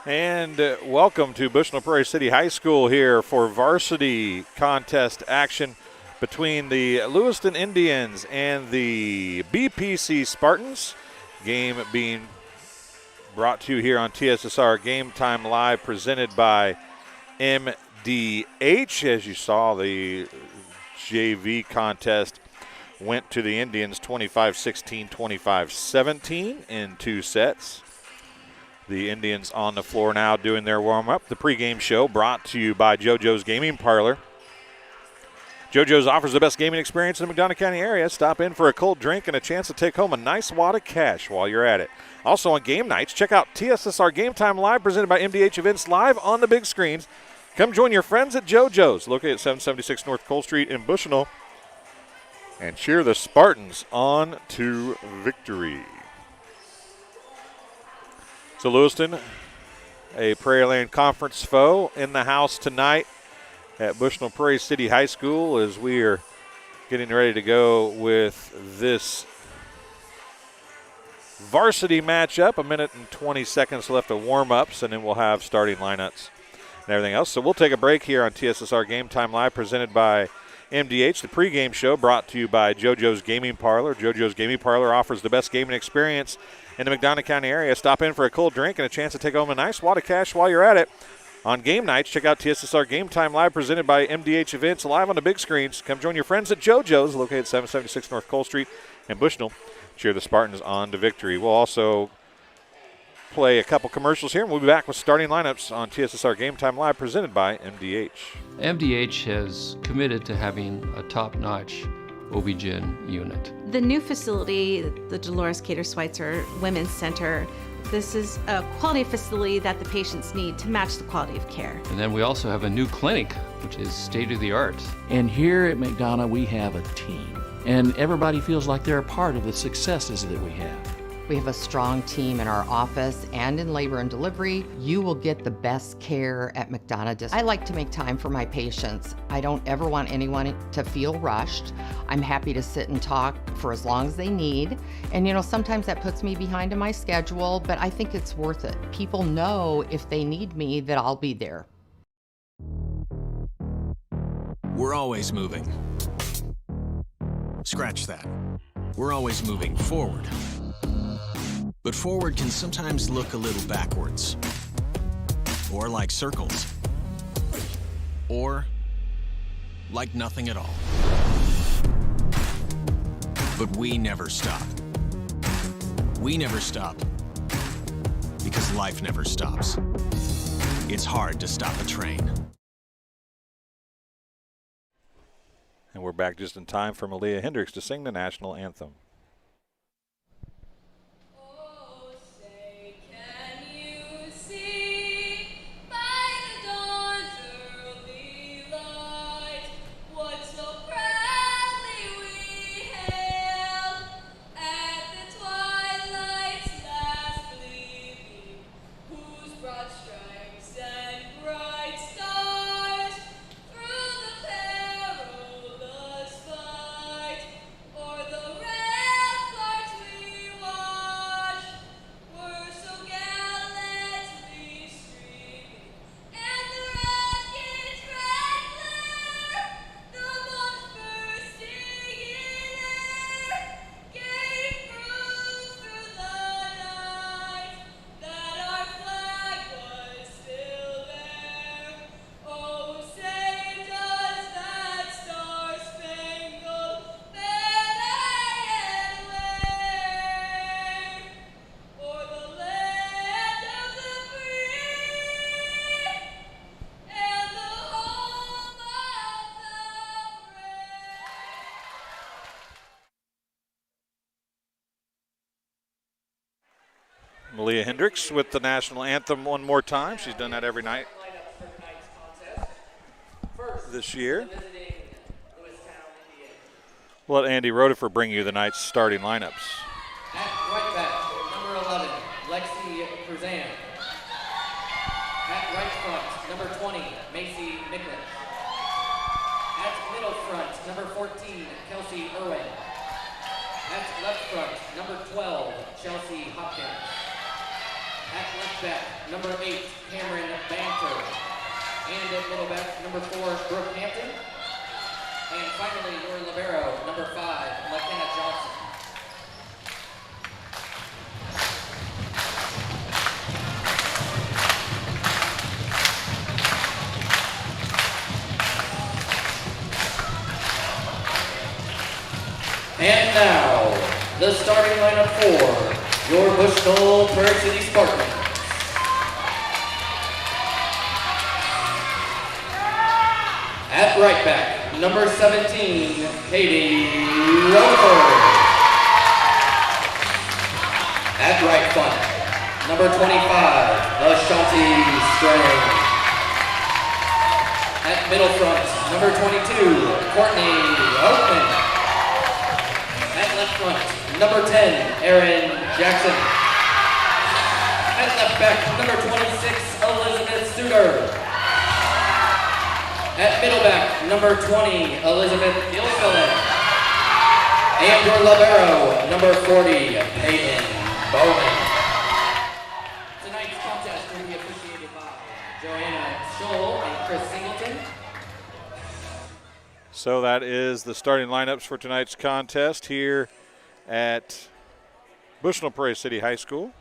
And welcome to Bushnell Prairie City High School here for varsity contest action between the Lewistown Indians and the BPC Spartans. Game being brought to you here on TSSR Game Time Live, presented by MDH. As you saw, the JV contest went to the Indians 25-16, 25-17 in two sets. The Indians on the floor now doing their warm-up. The pregame show brought to you by JoJo's Gaming Parlor. JoJo's offers the best gaming experience in the McDonough County area. Stop in for a cold drink and a chance to take home a nice wad of cash while you're at it. Also on game nights, check out TSSR Game Time Live, presented by MDH Events, live on the big screens. Come join your friends at JoJo's, located at 776 North Cole Street in Bushnell, and cheer the Spartans on to victory. So Lewistown, a Prairie Land Conference foe, in the house tonight at Bushnell Prairie City High School as we are getting ready to go with this varsity matchup. 1 minute and 20 seconds left of warm-ups, and then we'll have starting lineups and everything else. So we'll take a break here on TSSR Game Time Live, presented by MDH. The pregame show brought to you by JoJo's Gaming Parlor. JoJo's Gaming Parlor offers the best gaming experience in the McDonough County area. Stop in for a cold drink and a chance to take home a nice wad of cash while you're at it. On game nights, check out TSSR Game Time Live, presented by MDH Events, live on the big screens. Come join your friends at JoJo's, located at 776 North Cole Street in Bushnell. Cheer the Spartans on to victory. We'll also play a couple commercials here, and we'll be back with starting lineups on TSSR Game Time Live, presented by MDH. MDH has committed to having a top-notch OB-GYN unit. The new facility, the Dolores Cater Schweitzer Women's Center, this is a quality facility that the patients need to match the quality of care. And then we also have a new clinic, which is state-of-the-art. And here at McDonough, we have a team. And everybody feels like they're a part of the successes that we have. We have a strong team in our office and in labor and delivery. You will get the best care at McDonough District. I like to make time for my patients. I don't ever want anyone to feel rushed. I'm happy to sit and talk for as long as they need. And sometimes that puts me behind in my schedule, but I think it's worth it. People know if they need me that I'll be there. We're always moving. Scratch that. We're always moving forward. But forward can sometimes look a little backwards, or like circles, or like nothing at all. But we never stop. We never stop because life never stops. It's hard to stop a train. And we're back just in time for Malia Hendricks to sing the national anthem. Malia Hendricks with the national anthem one more time. She's done that every night this year. We'll let Andy Rotifer bring you the night's starting lineups. At right back, number 11, Lexi Cruzan. At right front, number 20, Macy Nicholas. At middle front, number 14, Kelsey Irwin. At left front, number 12, Chelsea Hopkins. At left back, number 8, Cameron Banter. And at middle back, number 4, Brooke Hampton. And finally, your libero, number 5, McKenna Johnson. And now, the starting lineup for your Bushnell Prairie City Spartans. At right back, number 17, Katie Rutherford. At right front, number 25, Ashanti Strang. At middle front, number 22, Courtney Oakman. At left front, number 10, Erin Jackson. At left back, number 26, Elizabeth Studer. At middle back, number 20, Elizabeth Gilfillan. And your libero, number 40, Peyton Bowman. Tonight's contest will be officiated by Joanna Scholl and Chris Singleton. So that is the starting lineups for tonight's contest here at Bushnell Prairie City High School.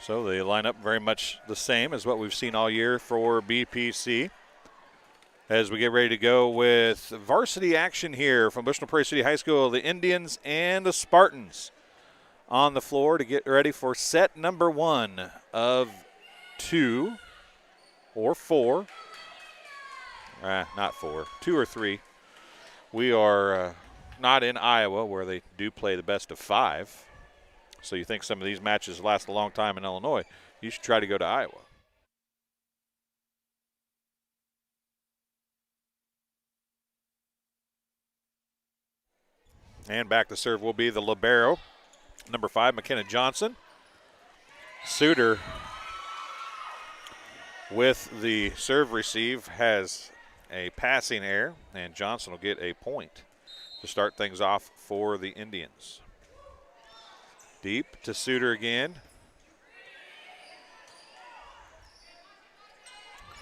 So the lineup very much the same as what we've seen all year for BPC. As we get ready to go with varsity action here from Bushnell Prairie City High School, the Indians and the Spartans on the floor to get ready for set number 1 of 2 or 4. Not 4, 2 or 3. We are not in Iowa where they do play the best of 5. So you think some of these matches last a long time in Illinois, you should try to go to Iowa. And back to serve will be the libero, number 5, McKenna Johnson. Suter with the serve receive has a passing error, and Johnson will get a point to start things off for the Indians. Deep to Suter again.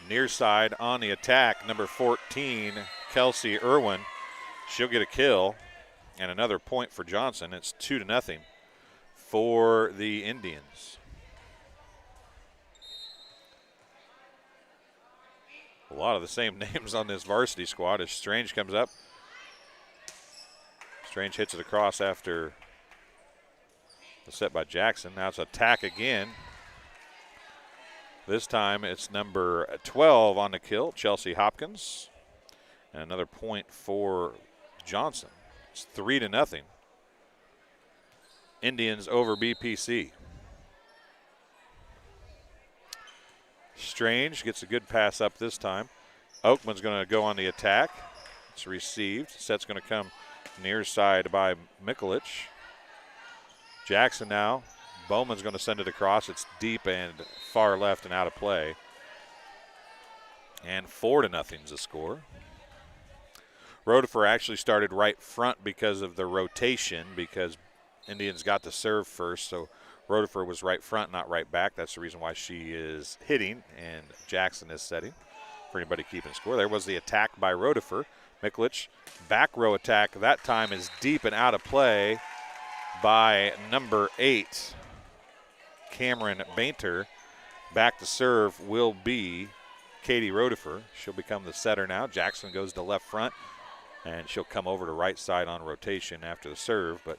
Near side on the attack, number 14, Kelsey Irwin. She'll get a kill and another point for Johnson. It's 2-0 for the Indians. A lot of the same names on this varsity squad as Strange comes up. Strange hits it across after the set by Jackson. Now it's attack again. This time it's number 12 on the kill, Chelsea Hopkins. And another point for Johnson. It's 3-0. Indians over BPC. Strange gets a good pass up this time. Oakman's going to go on the attack. It's received. Set's going to come near side by Mikulich. Jackson now. Bowman's going to send it across. It's deep and far left and out of play. And 4-0 is the score. Rodifer actually started right front because of the rotation, because Indians got to serve first. So Rodifer was right front, not right back. That's the reason why she is hitting and Jackson is setting. For anybody keeping score, there was the attack by Rodifer. Mikulich, back row attack. That time is deep and out of play by number 8, Cameron Bainter. Back to serve will be Katie Rodifer. She'll become the setter now. Jackson goes to left front, and she'll come over to right side on rotation after the serve. But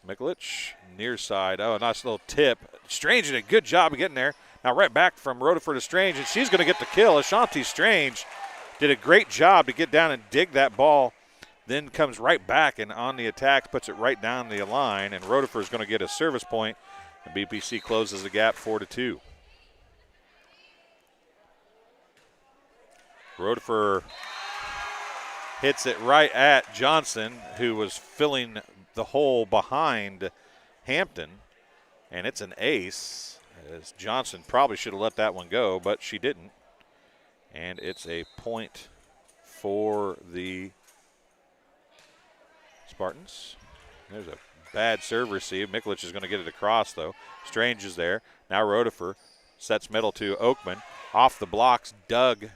Mikulich, near side. Oh, nice little tip. Strange did a good job of getting there. Now right back from Rodifer to Strange, and she's going to get the kill. Ashanti Strange did a great job to get down and dig that ball. Then comes right back and on the attack, puts it right down the line, and Rodifer is going to get a service point, and BPC closes the gap 4-2. Rodifer hits it right at Johnson, who was filling the hole behind Hampton, and it's an ace, as Johnson probably should have let that one go, but she didn't. And it's a point for the Spartans. There's a bad serve receive. Mikulich is going to get it across, though. Strange is there. Now Rodefer sets middle to Oakman. Off the blocks, dug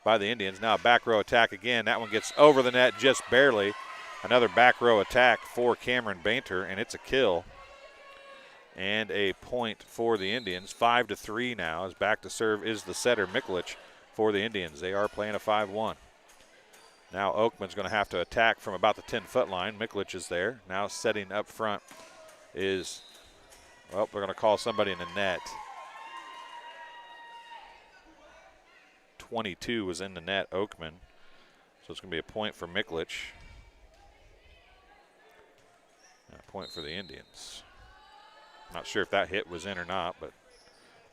by the Indians. Now a back row attack again. That one gets over the net just barely. Another back row attack for Cameron Bainter, and it's a kill. And a point for the Indians. 5-3 now, as back to serve is the setter, Mikulich, for the Indians. They are playing a 5-1. Now Oakman's going to have to attack from about the 10-foot line. Mikulich is there. Now setting up front is, well, they're going to call somebody in the net. 22 was in the net, Oakman. So it's going to be a point for Mikulich. And a point for the Indians. Not sure if that hit was in or not, but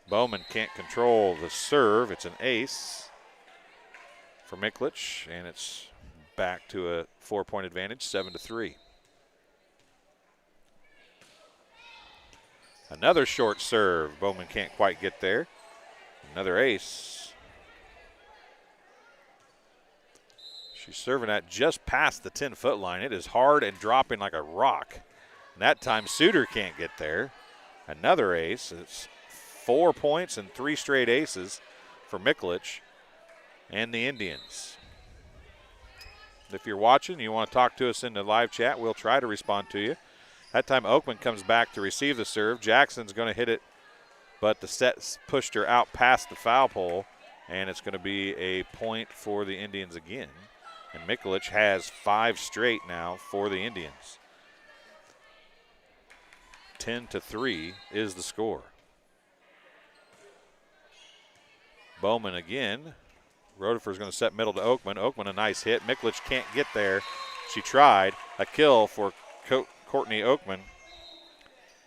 Bowman can't control the serve. It's an ace for Mikulich, and it's back to a 4-point advantage, 7-3. Another short serve. Bowman can't quite get there. Another ace. She's serving at just past the 10-foot line. It is hard and dropping like a rock. And that time Suter can't get there. Another ace. It's 4 points and 3 straight aces for Mikulich and the Indians. If you're watching, you want to talk to us in the live chat, we'll try to respond to you. That time Oakman comes back to receive the serve. Jackson's going to hit it, but the set pushed her out past the foul pole, and it's going to be a point for the Indians again. And Mikulich has 5 straight now for the Indians. 10-3 is the score. Bowman again. Rodefer's going to set middle to Oakman. Oakman a nice hit. Mikulich can't get there. She tried. A kill for Courtney Oakman.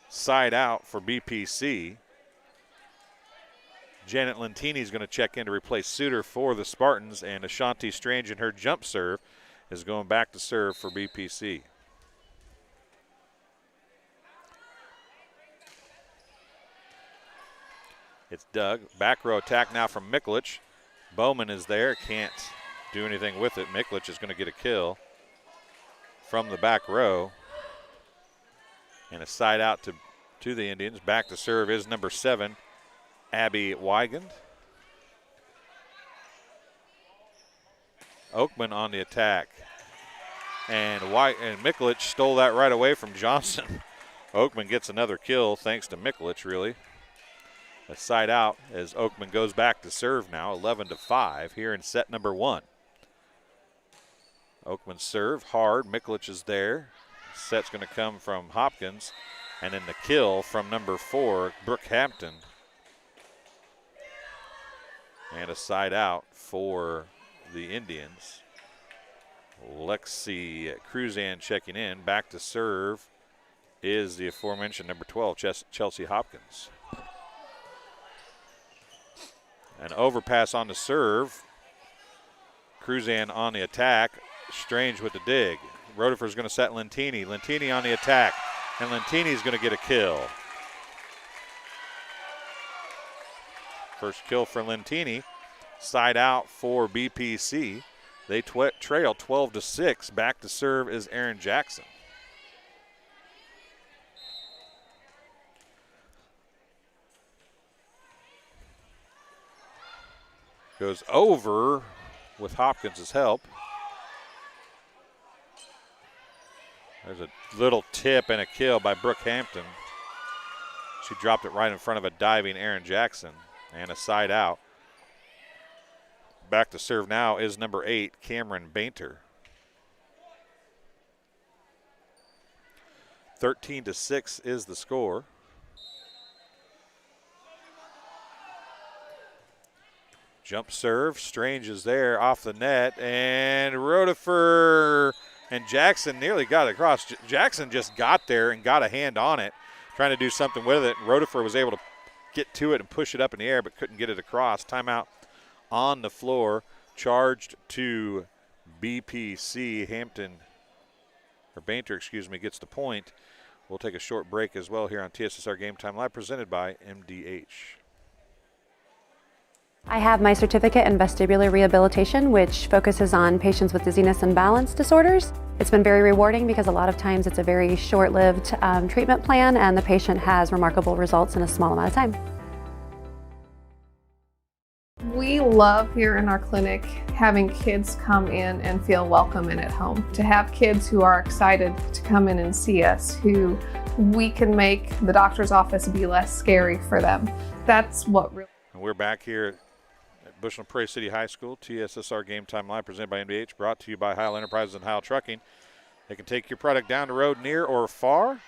Side out for BPC. Janet Lentini is going to check in to replace Suter for the Spartans, and Ashanti Strange in her jump serve is going back to serve for BPC. It's Doug. Back row attack now from Mikulich. Bowman is there, can't do anything with it. Mikulich is going to get a kill from the back row. And a side out to the Indians. Back to serve is number 7, Abby Wigand. Oakman on the attack. And Mikulich stole that right away from Johnson. Oakman gets another kill thanks to Mikulich, really. A side out as Oakman goes back to serve now, 11-5 here in set number 1. Oakman serve hard. Mikulich is there. Set's going to come from Hopkins. And then the kill from number 4, Brooke Hampton. And a side out for the Indians. Lexi Cruzan checking in. Back to serve is the aforementioned number 12, Chelsea Hopkins. An overpass on the serve. Cruzan on the attack. Strange with the dig. Rodefer's going to set Lentini. Lentini on the attack. And Lentini's going to get a kill. First kill for Lentini. Side out for BPC. They trail 12-6. Back to serve is Aaron Jackson. Goes over with Hopkins' help. There's a little tip and a kill by Brooke Hampton. She dropped it right in front of a diving Aaron Jackson. And a side out. Back to serve now is number 8, Cameron Bainter. 13-6 is the score. Jump serve, Strange is there off the net, and Rodefer and Jackson nearly got it across. Jackson just got there and got a hand on it, trying to do something with it. Rodefer was able to get to it and push it up in the air, but couldn't get it across. Timeout on the floor, charged to BPC Hampton, or Bainter, excuse me, gets the point. We'll take a short break as well here on TSSR Game Time Live, presented by MDH. I have my certificate in vestibular rehabilitation, which focuses on patients with dizziness and balance disorders. It's been very rewarding because a lot of times it's a very short-lived treatment plan and the patient has remarkable results in a small amount of time. We love here in our clinic having kids come in and feel welcome and at home. To have kids who are excited to come in and see us, who we can make the doctor's office be less scary for them. That's what really. And we're back here at Bushnell Prairie City High School. TSSR Game Time Live, presented by MDH, brought to you by Heil Enterprises and Heil Trucking. They can take your product down the road near or far,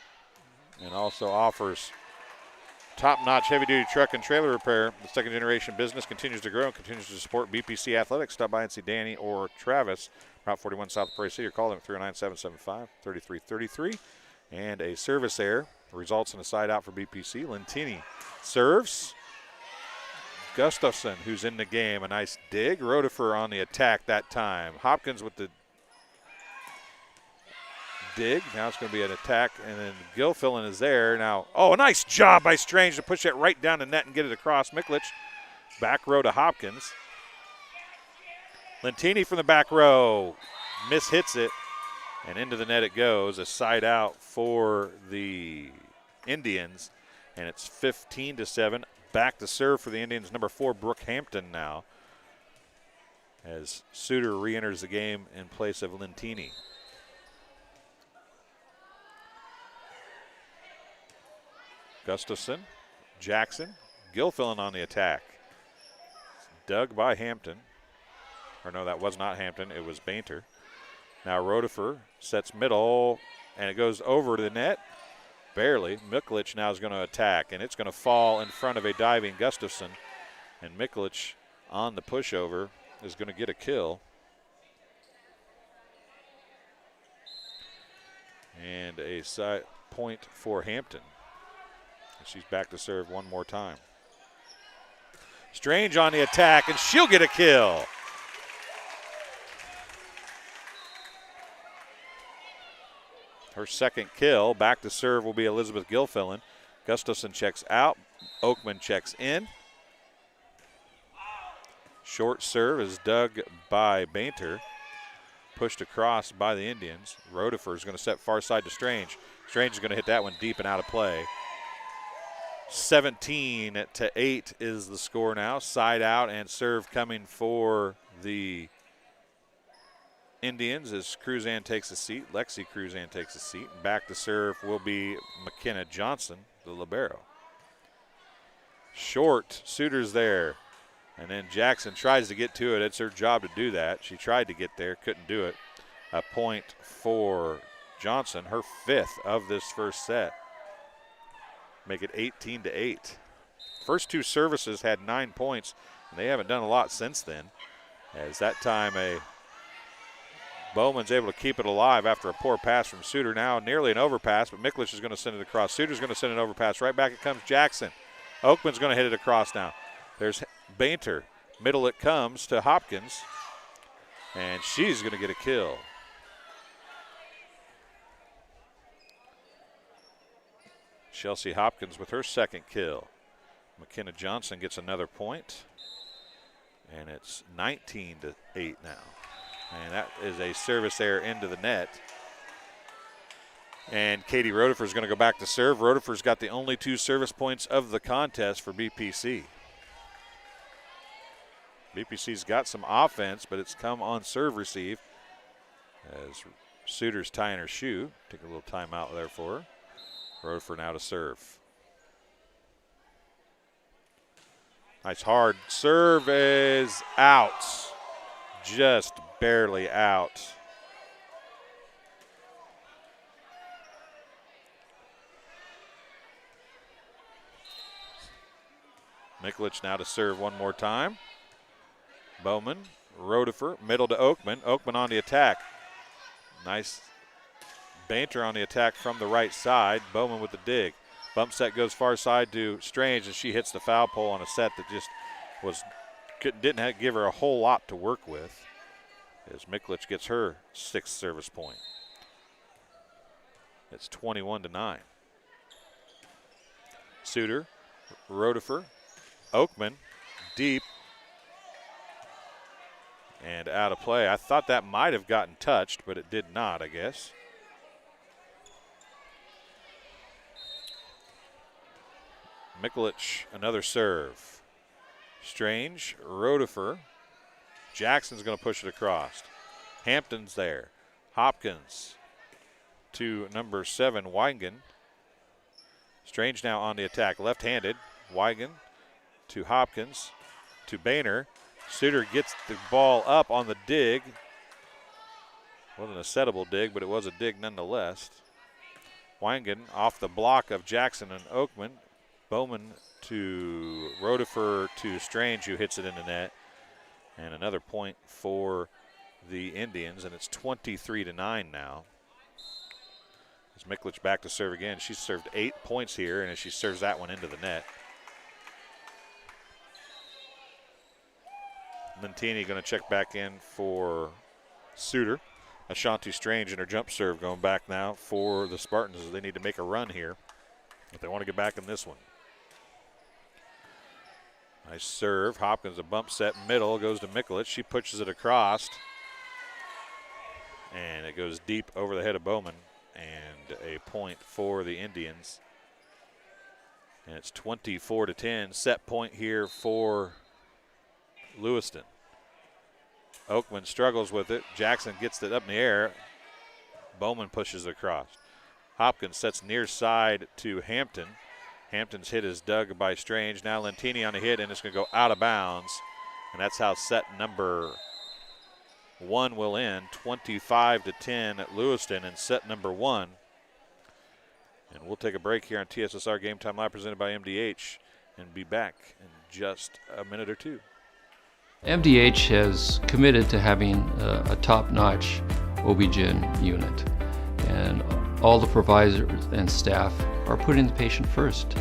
and also offers top-notch heavy-duty truck and trailer repair. The second-generation business continues to grow and continues to support BPC Athletics. Stop by and see Danny or Travis, Route 41 South of Prairie City, or call them at 309-775-3333. And a service error results in a side out for BPC. Lentini serves. Gustafson, who's in the game, a nice dig. Rotifer on the attack that time. Hopkins with the dig. Now it's going to be an attack, and then Gilfillan is there. Now, a nice job by Strange to push that right down the net and get it across. Miklich, back row to Hopkins. Lentini from the back row, mishits it, and into the net it goes. A side out for the Indians, and it's 15-7. Back to serve for the Indians, number 4, Brooke Hampton now, as Suter re-enters the game in place of Lentini. Gustafson, Jackson, Gilfillan on the attack. Dug by Hampton. Or no, that was not Hampton, it was Bainter. Now Rotifer sets middle, and it goes over to the net. Barely. Miklich now is going to attack, and it's going to fall in front of a diving Gustafson. And Miklich on the pushover is going to get a kill. And a side point for Hampton. She's back to serve one more time. Strange on the attack, and she'll get a kill. Her second kill. Back to serve will be Elizabeth Gilfillan. Gustafson checks out. Oakman checks in. Short serve is dug by Bainter. Pushed across by the Indians. Rotifer is going to set far side to Strange. Strange is going to hit that one deep and out of play. 17-8 is the score now. Side out and serve coming for the Indians as Cruzan takes a seat. Lexi Cruzan takes a seat. Back to serve will be McKenna Johnson, the libero. Short, Suter's there. And then Jackson tries to get to it. It's her job to do that. She tried to get there, couldn't do it. A point for Johnson, her 5th of this first set. Make it 18-8. First 2 services had 9 points, and they haven't done a lot since then. As that time Bowman's able to keep it alive after a poor pass from Suter. Now nearly an overpass, but Miklich is going to send it across. Suter's going to send an overpass. Right back it comes Jackson. Oakman's going to hit it across now. There's Bainter. Middle it comes to Hopkins, and she's going to get a kill. Chelsea Hopkins with her second kill. McKenna Johnson gets another point, and it's 19-8 now. And that is a service error into the net. And Katie Rotifer is going to go back to serve. Rotifer's got the only 2 service points of the contest for BPC. BPC's got some offense, but it's come on serve receive as Suter's tying her shoe. Take a little timeout there for her. Rotifer now to serve. Nice hard serve is out. Just barely out. Miklich now to serve one more time. Bowman, Rotifer, middle to Oakman. Oakman on the attack. Nice Bainter on the attack from the right side. Bowman with the dig. Bump set goes far side to Strange, and she hits the foul pole on a set that just didn't give her a whole lot to work with. as Miklich gets her 6th service point. It's 21-9. Suter, Rotifer, Oakman, deep, and out of play. I thought that might have gotten touched, but it did not, I guess. Miklich, another serve. Strange, Rotifer. Jackson's going to push it across. Hampton's there. Hopkins to number 7, Weingen. Strange now on the attack, left-handed. Weingen to Hopkins to Boehner. Suter gets the ball up on the dig. Wasn't a settable dig, but it was a dig nonetheless. Weingen off the block of Jackson and Oakman. Bowman to Rotifer to Strange, who hits it in the net. And another point for the Indians, and it's 23-9 now. As Miklich back to serve again. She's served 8 points here, and as she serves that one into the net. Lentini going to check back in for Suter. Ashanti Strange in her jump serve going back now for the Spartans as they need to make a run here if they want to get back in this one. Nice serve. Hopkins a bump set middle. Goes to Miklich. She pushes it across. And it goes deep over the head of Bowman. And a point for the Indians. And it's 24-10. Set point here for Lewiston. Oakman struggles with it. Jackson gets it up in the air. Bowman pushes it across. Hopkins sets near side to Hampton. Hampton's hit is dug by Strange. Now Lentini on the hit, and it's going to go out of bounds. And that's how set number 1 will end. 25-10 at Lewiston in set number 1. And we'll take a break here on TSSR Game Time Live presented by MDH and be back in just a minute or two. MDH has committed to having a top-notch OB-GYN unit, and all the providers and staff are putting the patient first.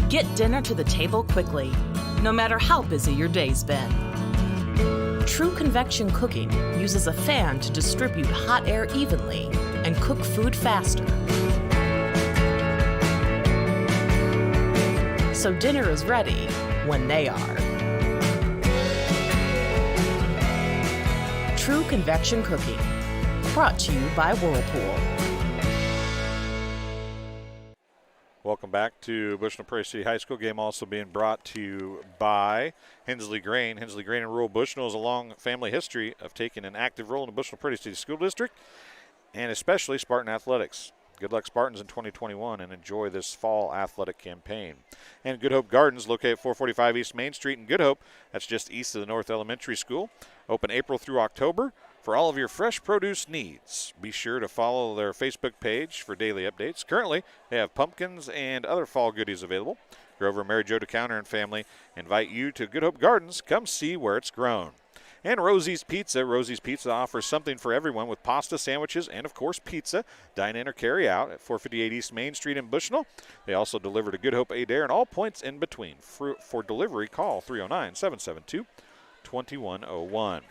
Get dinner to the table quickly, no matter how busy your day's been. True Convection Cooking uses a fan to distribute hot air evenly and cook food faster. So dinner is ready when they are. True Convection Cooking, brought to you by Whirlpool. Welcome back to Bushnell Prairie City High School. Game also being brought to you by Hensley Grain. Hensley Grain in rural Bushnell has a long family history of taking an active role in the Bushnell Prairie City School District and especially Spartan athletics. Good luck, Spartans, in 2021, and enjoy this fall athletic campaign. And Good Hope Gardens, located at 445 East Main Street in Good Hope. That's just east of the North Elementary School. Open April through October for all of your fresh produce needs. Be sure to follow their Facebook page for daily updates. Currently, they have pumpkins and other fall goodies available. Grover and Mary Jo DeCounter and family invite you to Good Hope Gardens. Come see where it's grown. And Rosie's Pizza. Rosie's Pizza offers something for everyone with pasta, sandwiches, and, of course, pizza. Dine in or carry out at 458 East Main Street in Bushnell. They also deliver to Good Hope Adair and all points in between. For delivery, call 309-772-2101.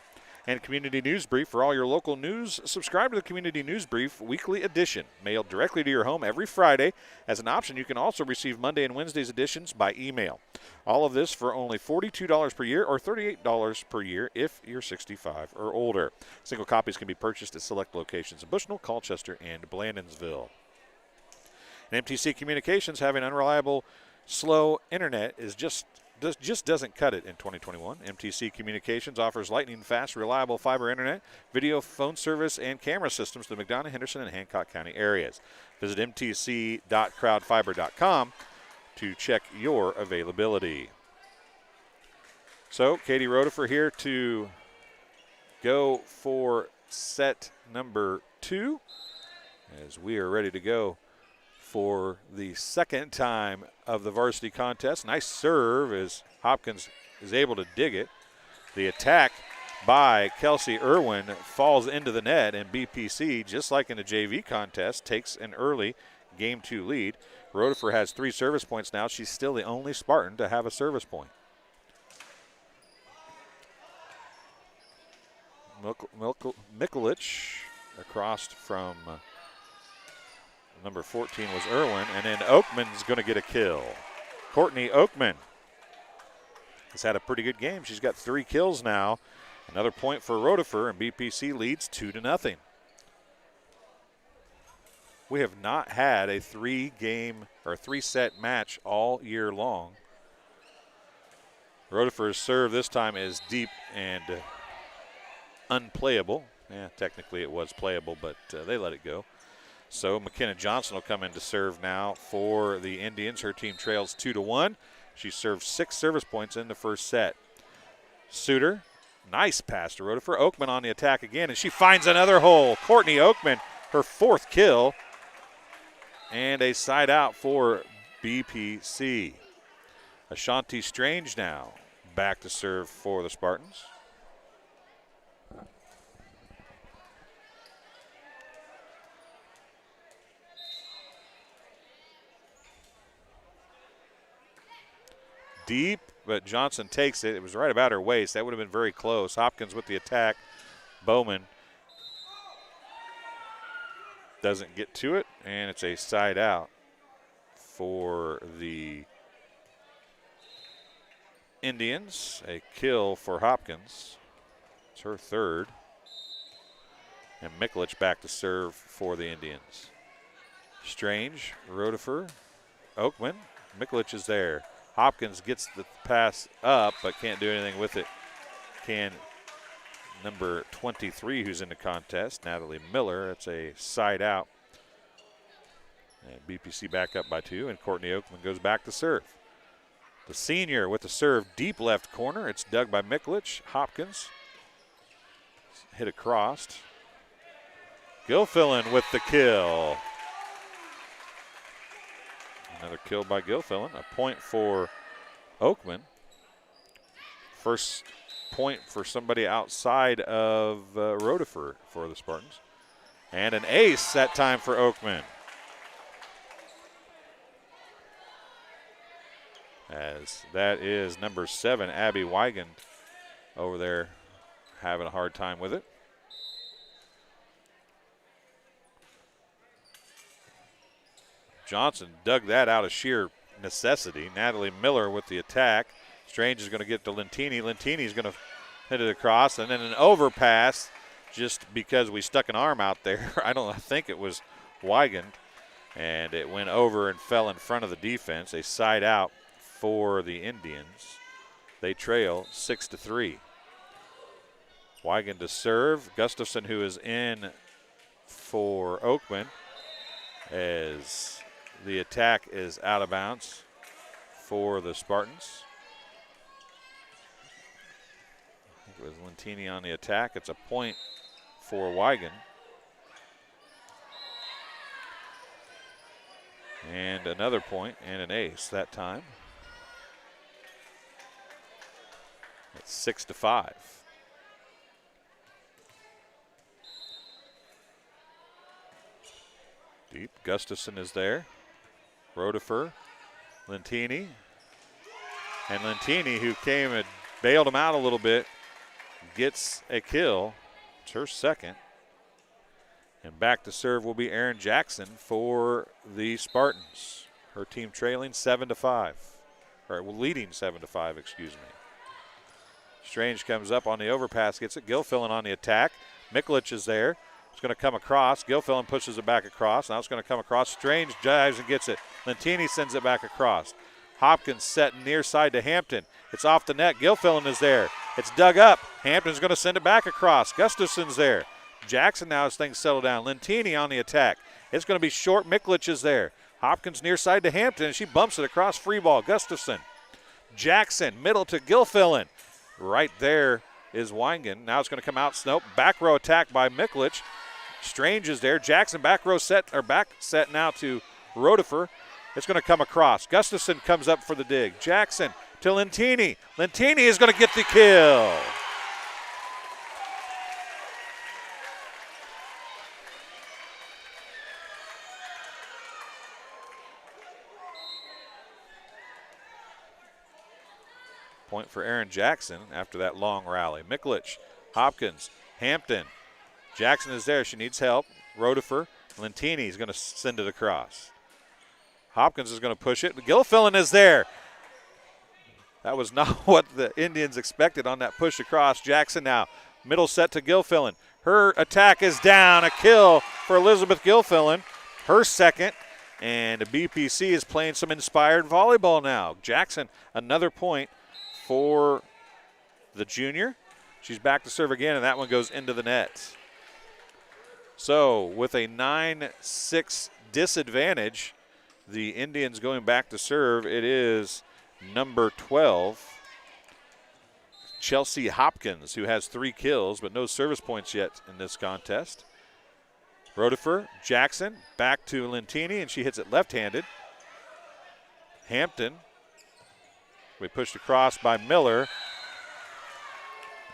And Community News Brief for all your local news. Subscribe to the Community News Brief Weekly Edition, mailed directly to your home every Friday. As an option, you can also receive Monday and Wednesday's editions by email. All of this for only $42 per year or $38 per year if you're 65 or older. Single copies can be purchased at select locations in Bushnell, Colchester, and Blandonsville. And MTC Communications having unreliable, slow internet is just doesn't cut it in 2021. MTC Communications offers lightning-fast, reliable fiber internet, video, phone service, and camera systems to the McDonough, Henderson, and Hancock County areas. Visit mtc.crowdfiber.com to check your availability. So, Katie Rotifer here to go for set number 2 as we are ready to go for the second time of the varsity contest. Nice serve as Hopkins is able to dig it. The attack by Kelsey Irwin falls into the net, and BPC, just like in the JV contest, takes an early Game 2 lead. Rodifer has 3 service points now. She's still the only Spartan to have a service point. Mikulich across from number 14 was Irwin, and then Oakman's going to get a kill. Courtney Oakman has had a pretty good game. She's got 3 kills now. Another point for Rodifer, and BPC leads 2-0. We have not had a 3-set match all year long. Rodifer's serve this time is deep and unplayable. Yeah, technically it was playable, but they let it go. So McKenna Johnson will come in to serve now for the Indians. Her team trails 2-1. She served 6 service points in the first set. Suter, nice pass to Rodifer. Oakman on the attack again, and she finds another hole. Courtney Oakman, her 4th kill, and a side out for BPC. Ashanti Strange now back to serve for the Spartans. Deep, but Johnson takes it. It was right about her waist. That would have been very close. Hopkins with the attack. Bowman doesn't get to it, and it's a side out for the Indians. A kill for Hopkins. It's her 3rd. And Mikulich back to serve for the Indians. Strange, Rodifer, Oakman. Mikulich is there. Hopkins gets the pass up, but can't do anything with it. Can number 23, who's in the contest, Natalie Miller. It's a side out. And BPC back up by 2, and Courtney Oakman goes back to serve. The senior with the serve, deep left corner. It's dug by Mikulich. Hopkins hit across. Gilfillan with the kill. Another kill by Gilfillan. A point for Oakman. First point for somebody outside of Rodifer for the Spartans. And an ace that time for Oakman. As that is number 7, Abby Weigand, over there having a hard time with it. Johnson dug that out of sheer necessity. Natalie Miller with the attack. Strange is going to get to Lentini. Lentini's going to hit it across, and then an overpass just because we stuck an arm out there. I think it was Weigand, and it went over and fell in front of the defense. A side out for the Indians. They trail 6-3. Weigand to serve. Gustafson, who is in for Oakman, as the attack is out of bounds for the Spartans. I think it was Lentini on the attack. It's a point for Weigand. And another point and an ace that time. It's 6-5. Deep. Gustafson is there. Rodifer, Lentini. And Lentini, who came and bailed him out a little bit, gets a kill. It's her 2nd. And back to serve will be Erin Jackson for the Spartans. Her team trailing 7-5. Or leading 7-5, excuse me. Strange comes up on the overpass, gets it. Gilfillan on the attack. Mikulich is there. It's going to come across. Gilfillan pushes it back across. Now it's going to come across. Strange dives and gets it. Lentini sends it back across. Hopkins set near side to Hampton. It's off the net. Gilfillan is there. It's dug up. Hampton's going to send it back across. Gustafson's there. Jackson now as things settle down. Lentini on the attack. It's going to be short. Mikulich is there. Hopkins near side to Hampton, and she bumps it across. Free ball. Gustafson. Jackson, middle to Gilfillan. Right there is Weigand. Now it's going to come out. Nope. Back row attack by Mikulich. Strange is there. Jackson back set now to Rodifer. It's going to come across. Gustafson comes up for the dig. Jackson to Lentini. Lentini is going to get the kill. Point for Aaron Jackson after that long rally. Mikulich, Hopkins, Hampton. Jackson is there. She needs help. Rotifer. Lentini is going to send it across. Hopkins is going to push it. Gilfillan is there. That was not what the Indians expected on that push across. Jackson now. Middle set to Gilfillan. Her attack is down. A kill for Elizabeth Gilfillan. Her second. And the BPC is playing some inspired volleyball now. Jackson, another point for the junior. She's back to serve again, and that one goes into the net. So with a 9-6 disadvantage, the Indians going back to serve. It is number 12, Chelsea Hopkins, who has 3 kills but no service points yet in this contest. Rotifer, Jackson, back to Lentini, and she hits it left-handed. Hampton, we pushed across by Miller,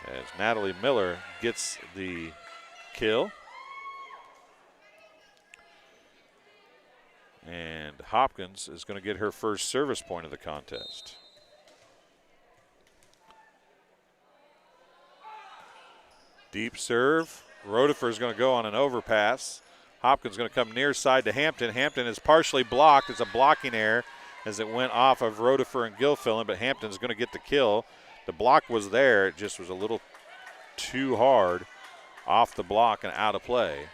as Natalie Miller gets the kill. And Hopkins is going to get her first service point of the contest. Deep serve. Rotifer is going to go on an overpass. Hopkins is going to come near side to Hampton. Hampton is partially blocked. It's a blocking error as it went off of Rotifer and Gilfillan, but Hampton's going to get the kill. The block was there. It just was a little too hard off the block and out of play.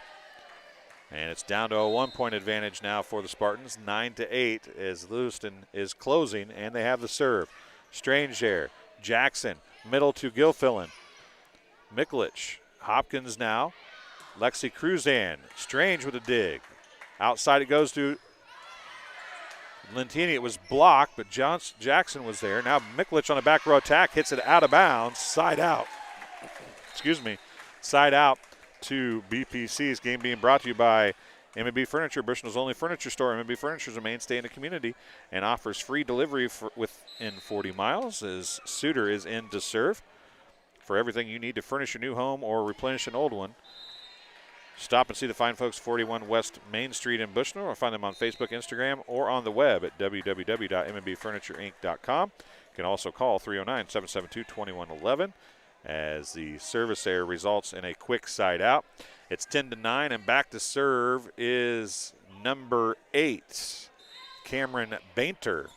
And it's down to a 1-point advantage now for the Spartans, 9-8 as Lewiston is closing, and they have the serve. Strange there. Jackson, middle to Gilfillan. Mikulich, Hopkins now. Lexi Cruzan, Strange with a dig. Outside it goes to Lentini. It was blocked, but Jackson was there. Now Mikulich on a back row attack, hits it out of bounds, side out. Excuse me, side out to BPC's. Game being brought to you by M&B Furniture, Bushnell's only furniture store. M&B Furniture is a mainstay in the community and offers free delivery within 40 miles as Suter is in to serve. For everything you need to furnish your new home or replenish an old one, stop and see the fine folks 41 West Main Street in Bushnell, or find them on Facebook, Instagram, or on the web at www.mbfurnitureinc.com. You can also call 309-772-2111 as the service error results in a quick side out. It's 10-9, and back to serve is number 8, Cameron Bainter.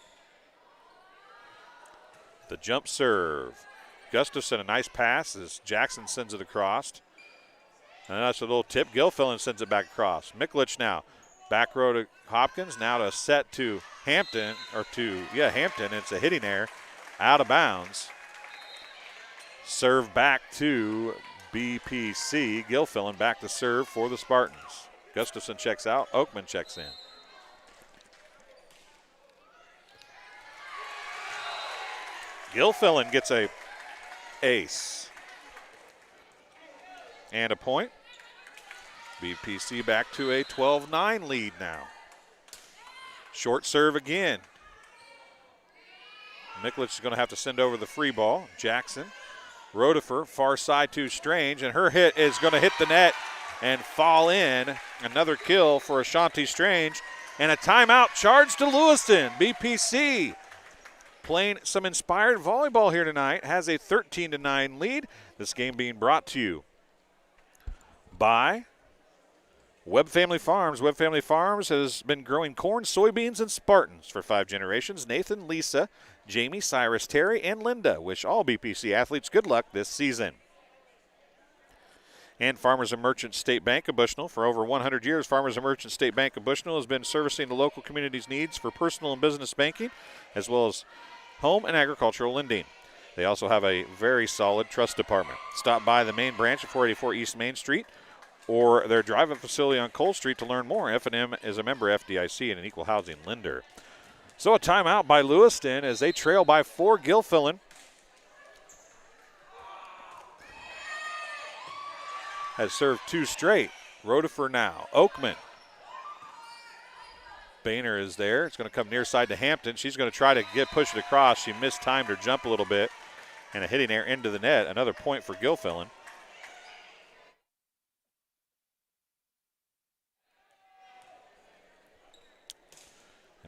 The jump serve. Gustafson, a nice pass as Jackson sends it across. And that's a little tip. Gilfillan sends it back across. Mikulich now. Back row to Hopkins. Now to set to Hampton. Hampton. It's a hitting error. Out of bounds. Serve back to BPC. Gilfillan back to serve for the Spartans. Gustafson checks out. Oakman checks in. Gilfillan gets a ace. And a point. BPC back to a 12-9 lead now. Short serve again. Mikulich is going to have to send over the free ball. Jackson. Rotifer, far side to Strange, and her hit is going to hit the net and fall in. Another kill for Ashanti Strange, and a timeout charge to Lewiston. BPC playing some inspired volleyball here tonight, has a 13-9 lead. This game being brought to you by Webb Family Farms. Webb Family Farms has been growing corn, soybeans, and Spartans for 5 generations. Nathan, Lisa, Jamie, Cyrus, Terry, and Linda wish all BPC athletes good luck this season. And Farmers and Merchants State Bank of Bushnell. For over 100 years, Farmers and Merchants State Bank of Bushnell has been servicing the local community's needs for personal and business banking, as well as home and agricultural lending. They also have a very solid trust department. Stop by the main branch at 484 East Main Street or their drive-up facility on Cole Street to learn more. F&M is a member FDIC and an equal housing lender. So a timeout by Lewiston as they trail by 4. Gilfillan has served 2 straight. Rotifer now. Oakman. Boehner is there. It's going to come near side to Hampton. She's going to try to push it across. She mistimed her jump a little bit. And a hitting error into the net. Another point for Gilfillan.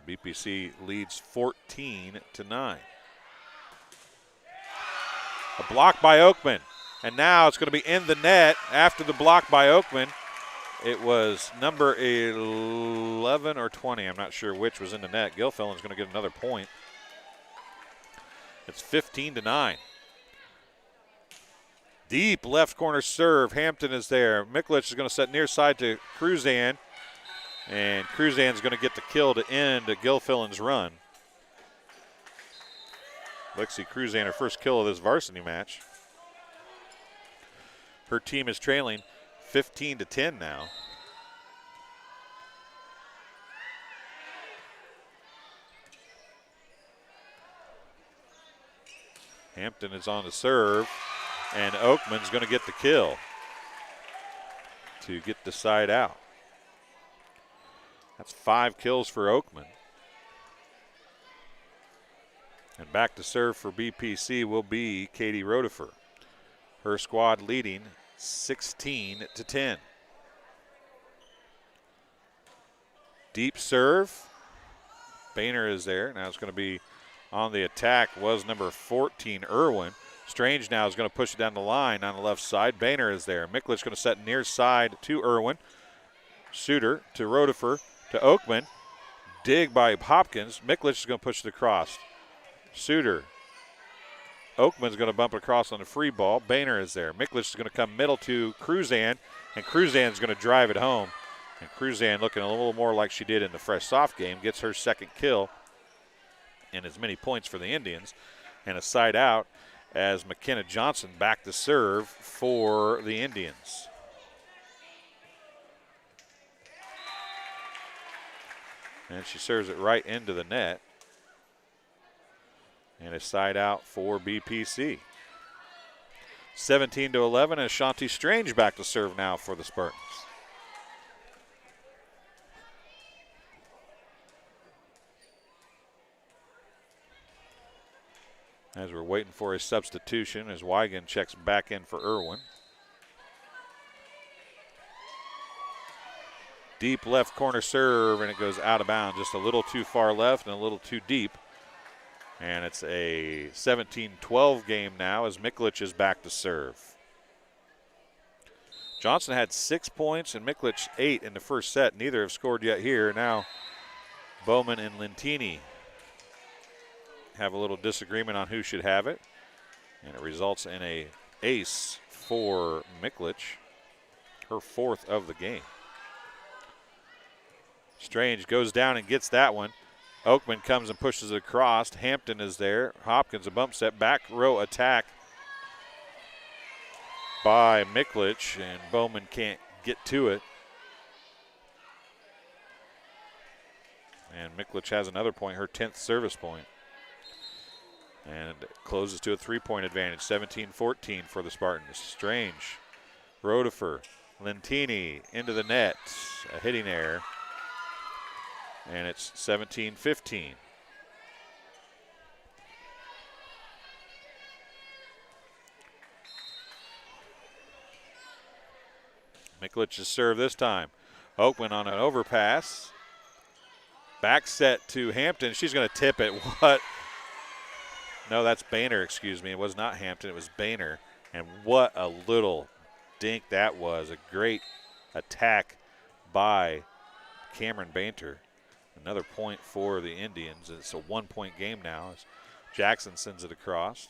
BPC leads 14-9. A block by Oakman. And now it's going to be in the net after the block by Oakman. It was number 11 or 20. I'm not sure which was in the net. Gilfillan's going to get another point. It's 15-9. Deep left corner serve. Hampton is there. Miklich is going to set near side to Cruzan. And Cruzan's going to get the kill to end Gilfillan's run. Lexi Cruzan, her first kill of this varsity match. Her team is trailing 15-10 now. Hampton is on the serve, and Oakman's going to get the kill to get the side out. That's 5 kills for Oakman. And back to serve for BPC will be Katie Rotifer. Her squad leading 16-10. Deep serve. Boehner is there. Now it's going to be on the attack was number 14, Irwin. Strange now is going to push it down the line on the left side. Boehner is there. Miklich going to set near side to Irwin. Suter to Rotifer to Oakman. Dig by Hopkins. Miklich is going to push it across. Suter. Oakman's going to bump across on the free ball. Boehner is there. Miklich is going to come middle to Cruzan, and Cruzan's going to drive it home. And Cruzan looking a little more like she did in the fresh soft game, gets her second kill and as many points for the Indians. And a side out as McKenna Johnson back to serve for the Indians. And she serves it right into the net. And a side out for BPC. 17-11, and Ashanti Strange back to serve now for the Spartans. As we're waiting for a substitution, as Wigan checks back in for Irwin. Deep left corner serve, and it goes out of bounds. Just a little too far left and a little too deep. And it's a 17-12 game now as Miklich is back to serve. Johnson had 6 points and Miklich 8 in the first set. Neither have scored yet here. Now Bowman and Lentini have a little disagreement on who should have it. And it results in a ace for Miklich, her 4th of the game. Strange goes down and gets that one. Oakman comes and pushes it across. Hampton is there. Hopkins a bump set. Back row attack by Miklich, and Bowman can't get to it. And Miklich has another point, her 10th service point. And closes to a 3-point advantage, 17-14 for the Spartans. Strange, Rotifer, Lentini into the net, a hitting error. And it's 17-15. Miklich's serve this time. Oakman on an overpass. Back set to Hampton. She's going to tip it. What? No, that's Boehner, excuse me. It was not Hampton, it was Boehner. And what a little dink that was. A great attack by Cameron Boehner. Another point for the Indians. It's a 1-point game now as Jackson sends it across.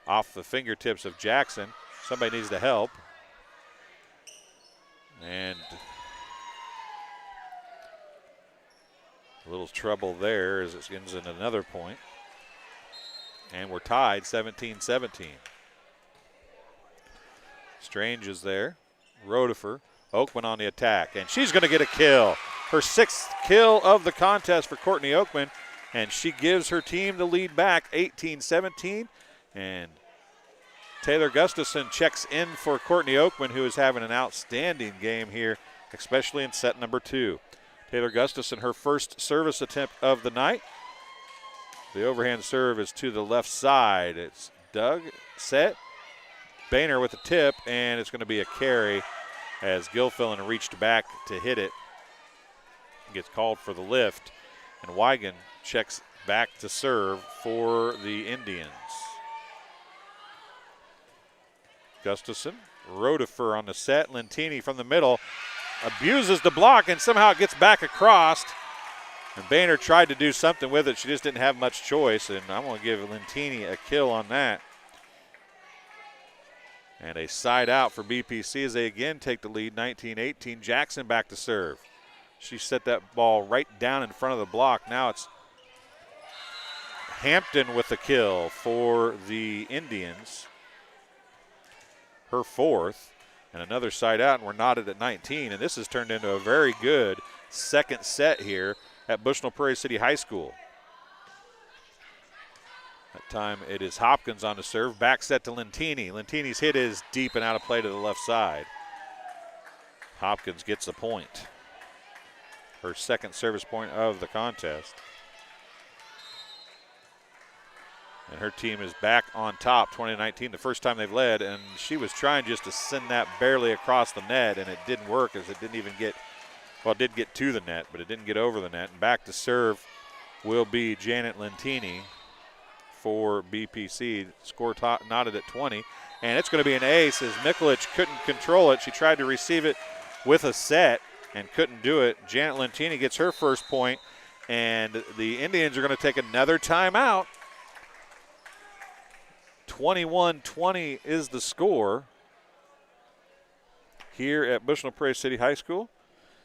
Off the fingertips of Jackson. Somebody needs to help. And a little trouble there as it ends in another point. And we're tied 17-17. Strange is there. Rotifer. Oakman on the attack. And she's going to get a kill. Her 6th kill of the contest for Courtney Oakman, and she gives her team the lead back 18-17. And Taylor Gustafson checks in for Courtney Oakman, who is having an outstanding game here, especially in set number 2. Taylor Gustafson, her first service attempt of the night. The overhand serve is to the left side. It's dug, set, Boehner with the tip, and it's going to be a carry as Gilfillan reached back to hit it. Gets called for the lift, and Wigan checks back to serve for the Indians. Gustafson, Rotifer on the set. Lentini from the middle abuses the block and somehow it gets back across. And Boehner tried to do something with it. She just didn't have much choice, and I'm going to give Lentini a kill on that. And a side out for BPC as they again take the lead, 19-18. Jackson back to serve. She set that ball right down in front of the block. Now it's Hampton with the kill for the Indians. Her fourth. And another side out, and we're knotted at 19. And this has turned into a very good second set here at Bushnell Prairie City High School. That time it is Hopkins on the serve. Back set to Lentini. Lentini's hit is deep and out of play to the left side. Hopkins gets the point. Her second service point of the contest. And her team is back on top, 2019, the first time they've led, and she was trying just to send that barely across the net, and it didn't work as it didn't even get, well, it did get to the net, but it didn't get over the net. And back to serve will be Janet Lentini for BPC. Score knotted at 20, and it's going to be an ace as Mikulich couldn't control it. She tried to receive it with a set and couldn't do it. Janet Lentini gets her first point, and the Indians are going to take another timeout. 21-20 is the score here at Bushnell Prairie City High School.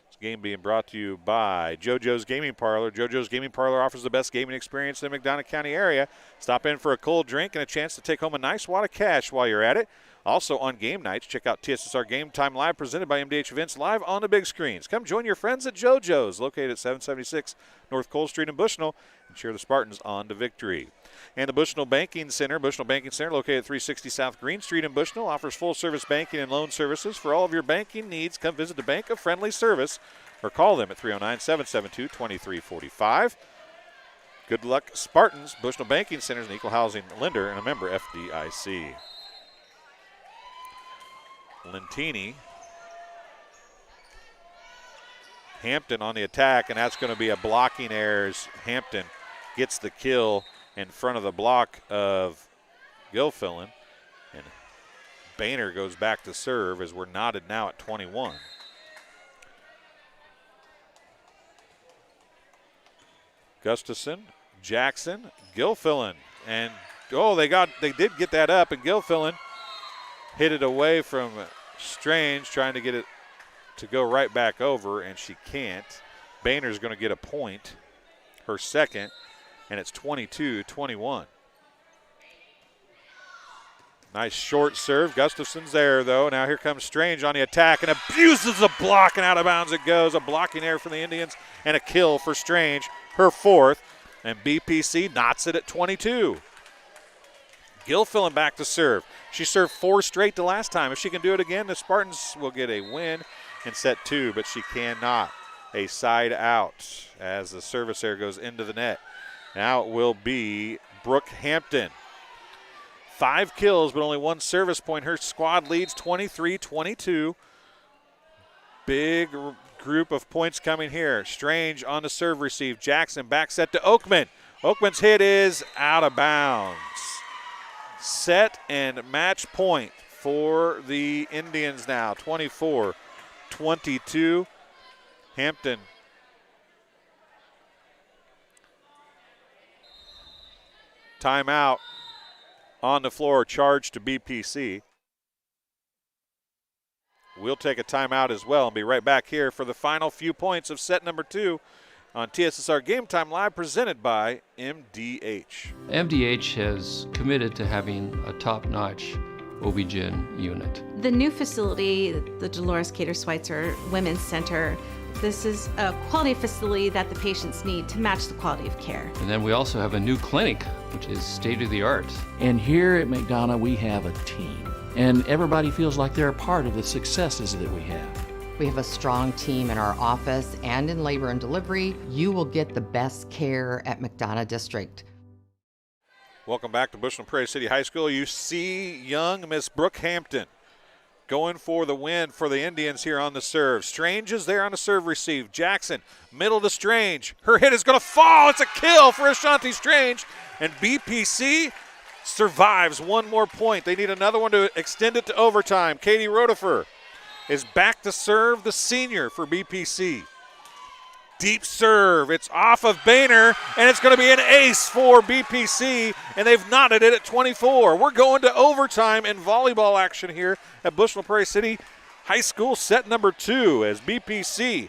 This game being brought to you by JoJo's Gaming Parlor. JoJo's Gaming Parlor offers the best gaming experience in the McDonough County area. Stop in for a cold drink and a chance to take home a nice wad of cash while you're at it. Also on game nights, check out TSSR Game Time Live presented by MDH Events live on the big screens. Come join your friends at JoJo's, located at 776 North Cole Street in Bushnell, and cheer the Spartans on to victory. And the Bushnell Banking Center, located at 360 South Green Street in Bushnell, offers full-service banking and loan services. For all of your banking needs, come visit the Bank of Friendly Service or call them at 309-772-2345. Good luck, Spartans. Bushnell Banking Center is an equal housing lender and a member FDIC. Lentini. Hampton on the attack, and that's going to be a blocking error as Hampton gets the kill in front of the block of Gilfillan. And Boehner goes back to serve as we're knotted now at 21. Gustafson, Jackson, Gilfillan, and they did get that up, and Gilfillan hit it away from Strange, trying to get it to go right back over, and she can't. Boehner's going to get a point, her second, and it's 22-21. Nice short serve. Gustafson's there, though. Now here comes Strange on the attack and abuses the block, and out of bounds it goes. A blocking error from the Indians and a kill for Strange, her fourth, and BPC knots it at 22. Gilfillan back to serve. She served 4 straight the last time. If she can do it again, the Spartans will get a win in set 2, but she cannot. A side out as the service error goes into the net. Now it will be Brooke Hampton. 5 kills, but only 1 service point. Her squad leads 23-22. Big group of points coming here. Strange on the serve receive. Jackson back set to Oakman. Oakman's hit is out of bounds. Set and match point for the Indians now, 24-22. Hampton timeout on the floor, charged to BPC. We'll take a timeout as well and be right back here for the final few points of set number 2 on TSSR Game Time Live, presented by MDH. MDH has committed to having a top-notch OB-GYN unit. The new facility, the Dolores Cater Schweitzer Women's Center, this is a quality facility that the patients need to match the quality of care. And then we also have a new clinic, which is state-of-the-art. And here at McDonough, we have a team. And everybody feels like they're a part of the successes that we have. We have a strong team in our office and in labor and delivery. You will get the best care at McDonough District. Welcome back to Bushnell Prairie City High School. You see young Miss Brooke Hampton going for the win for the Indians here on the serve. Strange is there on the serve receive. Jackson, middle to Strange. Her hit is going to fall. It's a kill for Ashanti Strange. And BPC survives one more point. They need another one to extend it to overtime. Katie Rotifer is back to serve, the senior for BPC. Deep serve. It's off of Boehner, and it's going to be an ace for BPC, and they've knotted it at 24. We're going to overtime in volleyball action here at Bushnell Prairie City High School, set number 2, as BPC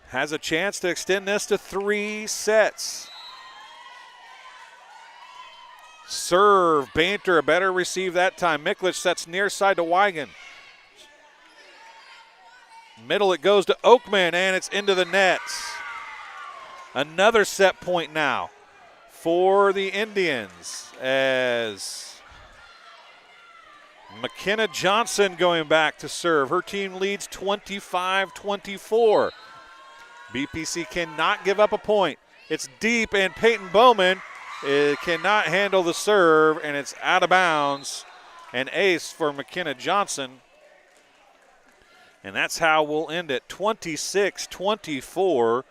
has a chance to extend this to 3 sets. Serve, Banter, better receive that time. Miklich sets near side to Wigan. Middle it goes to Oakman, and it's into the nets. Another set point now for the Indians, as McKenna Johnson going back to serve. Her team leads 25-24. BPC cannot give up a point. It's deep, and Peyton Bowman cannot handle the serve, and it's out of bounds. An ace for McKenna Johnson. And that's how we'll end it, 26-24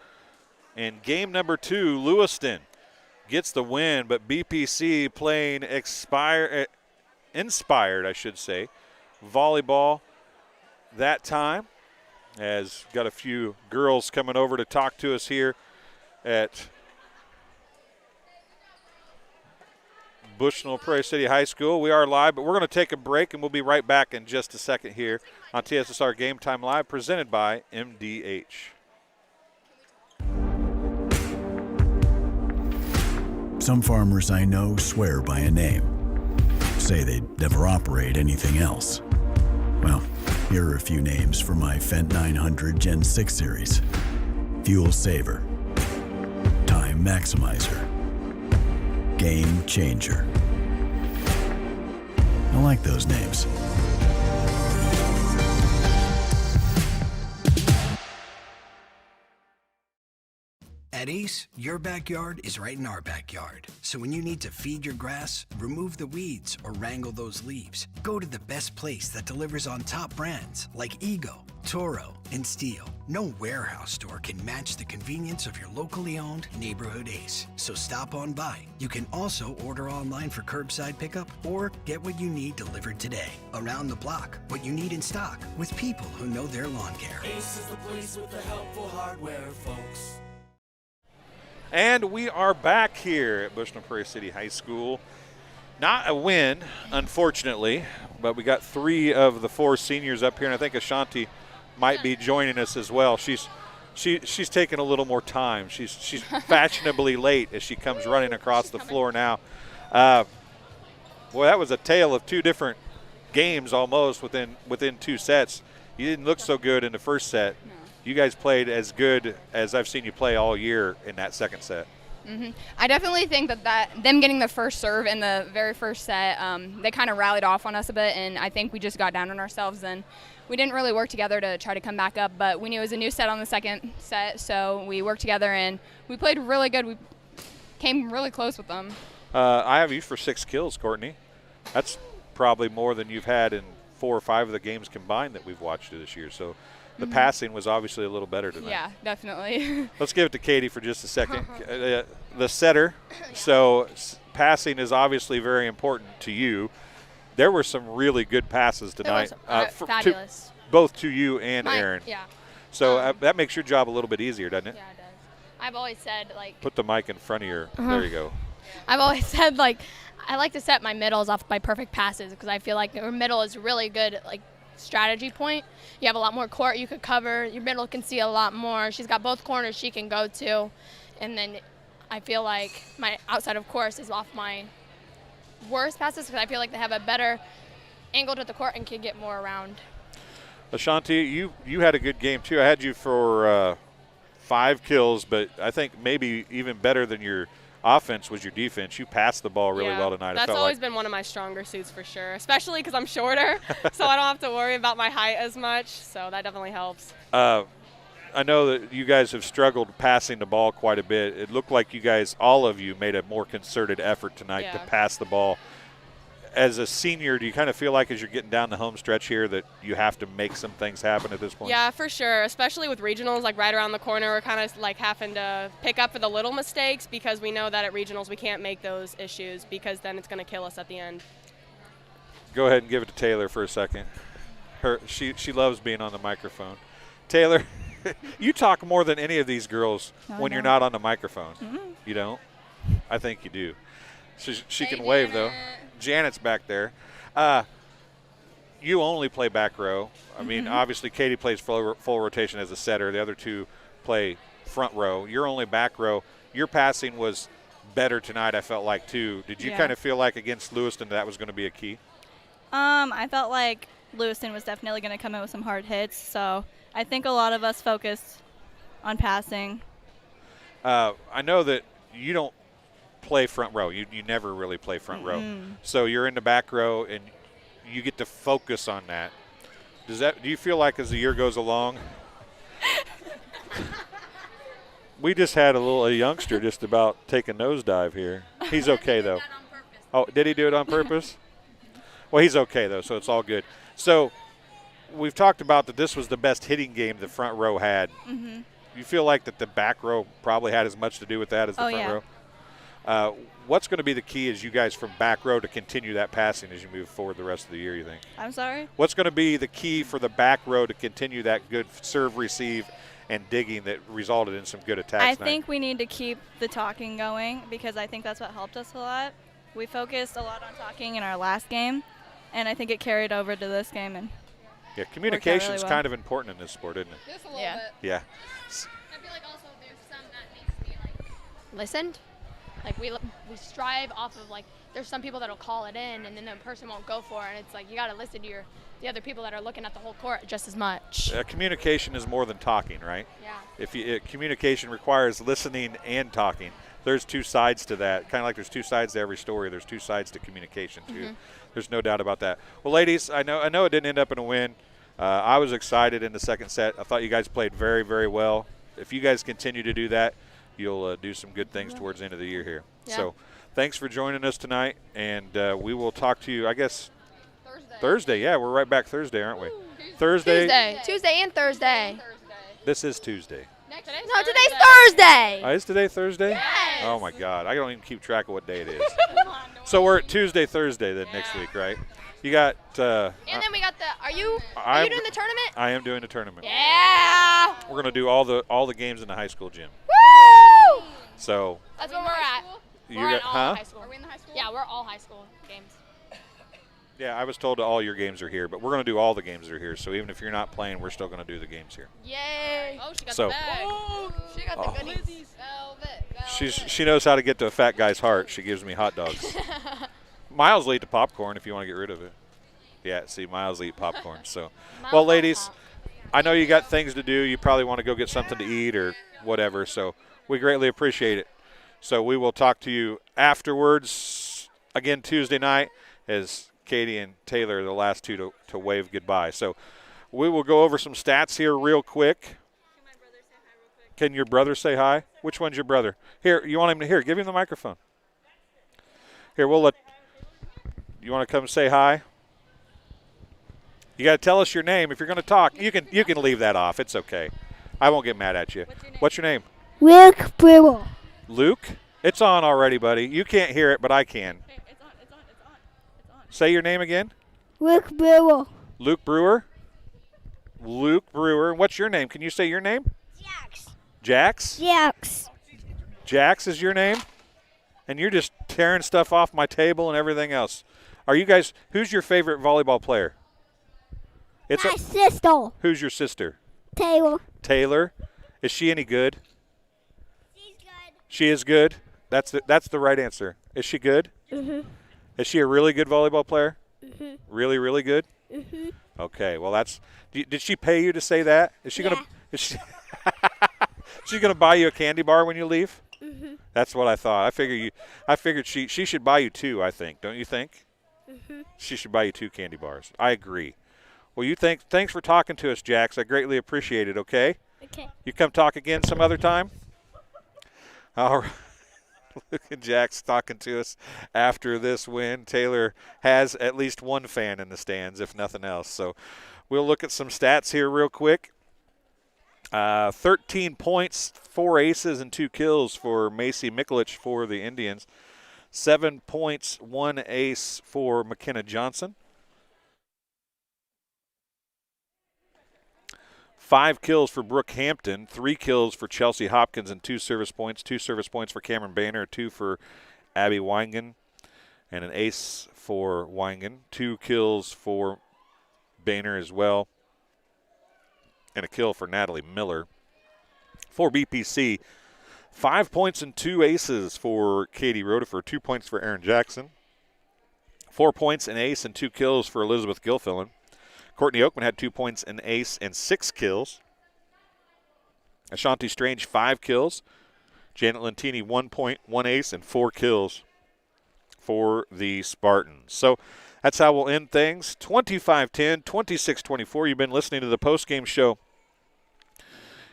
in game number 2. Lewiston gets the win, but BPC playing inspired, I should say, volleyball that time. Has got a few girls coming over to talk to us here at Bushnell Prairie City High School. We are live, but we're going to take a break, and we'll be right back in just a second here on TSSR Game Time Live, presented by MDH. Some farmers I know swear by a name, say they'd never operate anything else. Well, here are a few names for my Fendt 900 Gen 6 series. Fuel Saver, Time Maximizer, Game Changer. I like those names. At Ace, your backyard is right in our backyard. So when you need to feed your grass, remove the weeds, or wrangle those leaves, go to the best place that delivers on top brands like Ego, Toro, and Steel. No warehouse store can match the convenience of your locally owned neighborhood Ace. So stop on by. You can also order online for curbside pickup or get what you need delivered today. Around the block, what you need in stock with people who know their lawn care. Ace is the place with the helpful hardware, folks. And we are back here at Bushnell Prairie City High School. Not a win, unfortunately, but we got 3 of the 4 seniors up here, and I think Ashanti might be joining us as well. She's taking a little more time. She's fashionably late as she comes running across the floor now. Boy, that was a tale of 2 different games almost within 2 sets. You didn't look so good in the first set. No. You guys played as good as I've seen you play all year in that second set. Mm-hmm. I definitely think that them getting the first serve in the very first set, they kind of rallied off on us a bit, and I think we just got down on ourselves, and we didn't really work together to try to come back up, but we knew it was a new set on the second set, so we worked together, and we played really good. We came really close with them. I have you for 6 kills, Courtney. That's probably more than you've had in 4 or 5 of the games combined that we've watched this year, so the passing was obviously a little better tonight. Yeah, definitely. Let's give it to Katie for just a second. The setter, so passing is obviously very important to you. There were some really good passes tonight. Fabulous. Both to you and Aaron. Yeah. So that makes your job a little bit easier, doesn't it? Yeah, it does. I've always said, like... Put the mic in front of your... There you go. I've always said, like, I like to set my middles off by perfect passes because I feel like your middle is really good, like, strategy point. You have a lot more court you could cover. Your middle can see a lot more. She's got both corners she can go to. And then I feel like my outside of course is off my worst passes because I feel like they have a better angle to the court and can get more around. Ashanti, you had a good game too. I had you for 5 kills, but I think maybe even better than your offense was your defense. You passed the ball really well tonight. That's always been one of my stronger suits for sure, especially because I'm shorter, so I don't have to worry about my height as much, so that definitely helps. I know that you guys have struggled passing the ball quite a bit. It looked like you guys, all of you, made a more concerted effort tonight to pass the ball. as a senior, do you kind of feel like as you're getting down the home stretch here that you have to make some things happen at this point? Yeah, for sure. Especially with regionals, like right around the corner, we're kind of like having to pick up for the little mistakes because we know that at regionals we can't make those issues because then it's going to kill us at the end. Go ahead and give it to Taylor for a second. She loves being on the microphone. Taylor, you talk more than any of these girls when you're not on the microphone. You don't? I think you do. She can wave, though. Janet's back there. You only play back row. I mean, obviously, Katie plays full rotation as a setter. The other two play front row. You're only back row. Your passing was better tonight, I felt like, too. Did you kind of feel like against Lewiston that was going to be a key? I felt like Lewiston was definitely going to come in with some hard hits, so I think a lot of us focused on passing. I know that you don't play front row. You never really play front row. So you're in the back row, and you get to focus on that. Do you feel like as the year goes along? We just had a youngster just about take a nosedive here. He's okay, though. Oh, did he do it on purpose? Well, he's okay, though, so it's all good. So we've talked about that this was the best hitting game the front row had. You feel like that the back row probably had as much to do with that as the front row? What's going to be the key as you guys from back row to continue that passing as you move forward the rest of the year, you think? I'm sorry? What's going to be the key for the back row to continue that good serve, receive, and digging that resulted in some good attacks I tonight? think we need to keep the talking going because I think that's what helped us a lot. We focused a lot on talking in our last game, and I think it carried over to this game. And yeah, communication is really well. kind of important in this sport, isn't it? Just a little bit. Yeah. I feel like also there's some that needs to be listened. Like we strive off of like there's some people that'll call it in and then the person won't go for it. And it's like you got to listen to the other people that are looking at the whole court just as much. Communication is more than talking, right? Yeah. Communication requires listening and talking. There's two sides to that. Kind of like there's two sides to every story. There's two sides to communication too. There's no doubt about that. Well, ladies, I know it didn't end up in a win. I was excited in the second set. I thought you guys played very, very well. If you guys continue to do that, you'll do some good things towards the end of the year here. Yeah. So thanks for joining us tonight, and we will talk to you, I guess, Thursday. Yeah, we're right back Thursday, aren't we? Thursday. Tuesday and Thursday. This is Tuesday. No, today's Thursday. Is today Thursday? Yes. Oh, my God. I don't even keep track of what day it is. So we're at Tuesday, Thursday then next week, right? You got and then we got are you doing the tournament? I am doing the tournament. Yeah. We're going to do all the games in the high school gym. Woo! So That's where we're at. We're at all high school. Are we in the high school? Yeah, we're all high school games. yeah, I was told that all your games are here, but we're going to do all the games that are here. So even if you're not playing, we're still going to do the games here. Yay! Oh, she got So- the bag. Oh, she got the goodies. She knows how to get to a fat guy's heart. She gives me hot dogs. Miles will eat the popcorn if you want to get rid of it. Yeah, see, Miles will eat popcorn. So, well, ladies, I know you got things to do. You probably want to go get something to eat or whatever. So we greatly appreciate it. So we will talk to you afterwards again Tuesday night as Katie and Taylor are the last two to wave goodbye. So we will go over some stats here real quick. Can your brother say hi? Which one's your brother? Here, you want him to hear? Give him the microphone. Here, we'll let. You want to come say hi? You got to tell us your name. If you're going to talk, you can leave that off. It's okay. I won't get mad at you. What's your name? Luke Brewer. Luke? It's on already, buddy. You can't hear it, but I can. It's on. Say your name again. Luke Brewer. Luke Brewer? Luke Brewer. What's your name? Can you say your name? Jax. Jax? Jax. Jax is your name? And you're just tearing stuff off my table and everything else. Are you guys, who's your favorite volleyball player? It's My sister. Who's your sister? Taylor. Taylor. Is she any good? She's good. She is good? That's the right answer. Is she good? Mhm. Is she a really good volleyball player? Mhm. Really, really good? Mhm. Okay, well did she pay you to say that? Is she gonna she's gonna buy you a candy bar when you leave? Mhm. That's what I thought. I figured she should buy you two, I think. Don't you think? Mhm. She should buy you 2 candy bars. I agree. Well, thanks for talking to us, Jax. I greatly appreciate it, okay? Okay. You come talk again some other time? All right. Look at Jack's talking to us after this win. Taylor has at least one fan in the stands, if nothing else. So we'll look at some stats here real quick. 13 points, 4 aces, and 2 kills for Macy Mikulich for the Indians. 7 points, 1 ace for McKenna Johnson. 5 kills for Brooke Hampton, 3 kills for Chelsea Hopkins, and 2 service points. 2 service points for Cameron Boehner, 2 for Abby Weingen, and an ace for Weingen. 2 kills for Boehner as well, and a kill for Natalie Miller. For BPC, 5 points and 2 aces for Katie Rodefer, 2 points for Erin Jackson, 4 points, an ace, and 2 kills for Elizabeth Gilfillan. Courtney Oakman had 2 points, an ace, and 6 kills. Ashanti Strange, 5 kills. Janet Lentini, 1 point, 1 ace, and 4 kills for the Spartans. So that's how we'll end things. 25-10, 26-24. You've been listening to the postgame show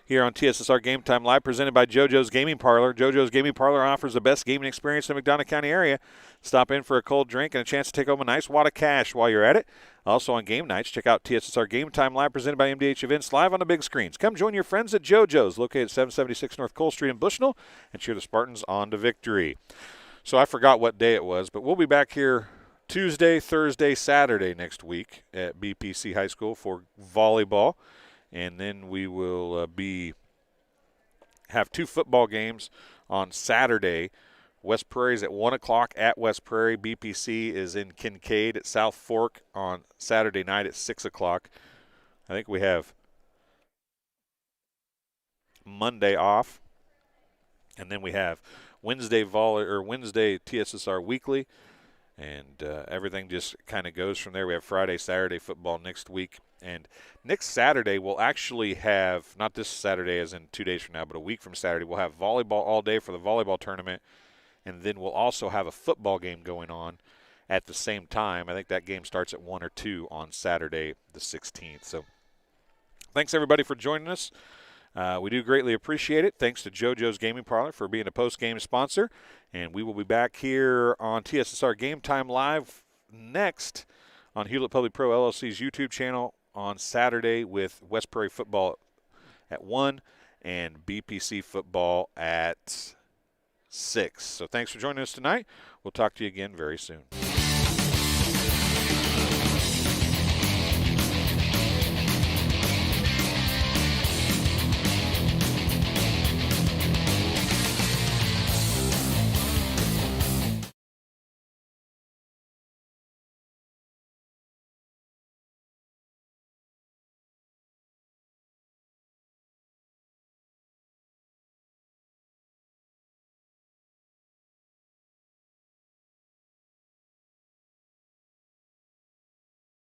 here on TSSR Game Time Live, presented by JoJo's Gaming Parlor. JoJo's Gaming Parlor offers the best gaming experience in the McDonough County area. Stop in for a cold drink and a chance to take home a nice wad of cash while you're at it. Also on game nights, check out TSSR Game Time Live, presented by MDH Events, live on the big screens. Come join your friends at JoJo's, located at 776 North Cole Street in Bushnell, and cheer the Spartans on to victory. So I forgot what day it was, but we'll be back here Tuesday, Thursday, Saturday next week at BPC High School for volleyball. And then we will have 2 football games on Saturday. West Prairie's at 1 o'clock at West Prairie. BPC is in Kincaid at South Fork on Saturday night at 6 o'clock. I think we have Monday off. And then we have Wednesday TSSR Weekly. And everything just kind of goes from there. We have Friday, Saturday football next week. And next Saturday we'll actually have, not this Saturday as in 2 days from now, but a week from Saturday, we'll have volleyball all day for the volleyball tournament. And then we'll also have a football game going on at the same time. I think that game starts at 1 or 2 on Saturday the 16th. So thanks, everybody, for joining us. We do greatly appreciate it. Thanks to JoJo's Gaming Parlor for being a post-game sponsor. And we will be back here on TSSR Game Time Live next on Hewlett Public Pro LLC's YouTube channel on Saturday with West Prairie football at 1 and BPC football at 6. So thanks for joining us tonight. We'll talk to you again very soon.